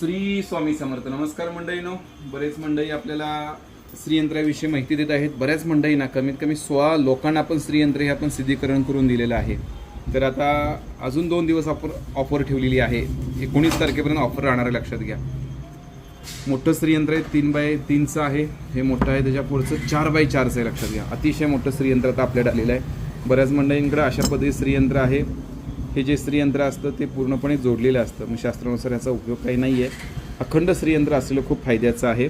श्री स्वामी समर्थ. नमस्कार मंडळीनो. बरेच मंडळी आपल्याला श्रीयंत्राविषयी माहिती देत आहेत. बऱ्याच मंडळींना कमीत कमी 16 लोकांना आपण श्रीयंत्र हे आपण सिद्धीकरण करून दिलेलं आहे. तर आता अजून 2 दिवस ऑफर ठेवलेली आहे. 19 तारखेपर्यंत ऑफर राहणार आहे, लक्षात घ्या. मोठं श्रीयंत्र आहे, 3x3चं आहे. हे मोठं आहे, त्याच्या पुढचं 4x4चं आहे, लक्षात घ्या. अतिशय मोठं श्रीयंत्र आता आपल्याकडे आलेलं आहे. बऱ्याच मंडळींकडे अशा पद्धतीचे श्रीयंत्र आहे. हे जे श्रीयंत्र असतं ते पूर्णपणे जोडलेलं असतं. मग शास्त्रानुसार याचा उपयोग काही नाही आहे. अखंड श्रीयंत्र असलेलं खूप फायद्याचं आहे.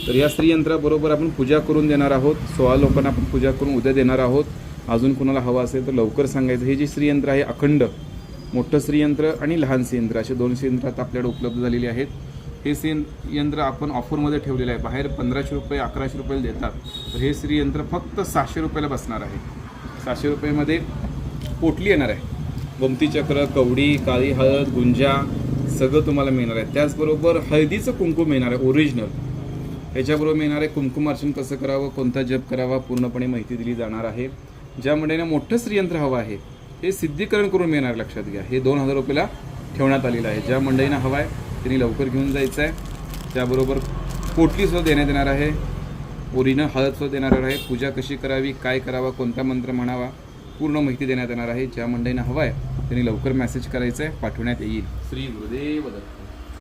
तर या श्रीयंत्राबरोबर आपण पूजा करून देणार आहोत. 16 लोकांना आपण पूजा करून उद्या देणार आहोत. अजून कोणाला हवं असेल तर लवकर सांगायचं. हे जे श्रीयंत्र आहे अखंड, मोठं श्रीयंत्र आणि लहान श्रीयंत्र असे 2 श्रीयंत्र आता आपल्याकडे उपलब्ध झालेली आहेत. हे श्रीयंत्र आपण ऑफरमध्ये ठेवलेलं आहे. बाहेर 1500 रुपये 1100 रुपये देतात. तर हे श्रीयंत्र फक्त 700 रुपयाला बसणार आहे. 700 रुपयेमध्ये पोटली येणार आहे. गोमती चक्र, कवडी, काळी हळद, गुंजा सगळं तुम्हाला मिळणार आहे. त्याचबरोबर हळदीचं कुंकुम मिळणार आहे ओरिजिनल. त्याच्याबरोबर मिळणार आहे कुंकुमार्चन कसं करावं, कोणता जप करावा, पूर्णपणे माहिती दिली जाणार आहे. ज्या मंडळींना मोठं श्रीयंत्र हवं आहे हे सिद्धीकरण करून मिळणार, लक्षात घ्या. हे 2000 रुपयाला ठेवण्यात आलेलं आहे. ज्या मंडळींना हवं आहे त्यांनी लवकर घेऊन जायचं आहे. त्याबरोबर पोटलीसुद्धा देण्यात येणार आहे. ओरिजिनल हळदसुद्धा देणार आहे. पूजा कशी करावी, काय करावा, कोणता मंत्र म्हणावा, पूर्ण माहिती देण्यात येणार आहे. ज्या मंडळींना हवं आहे त्यांनी लवकर मेसेज करायचं आहे, पाठवण्यात येईल. श्री गुरुदेव दत्त.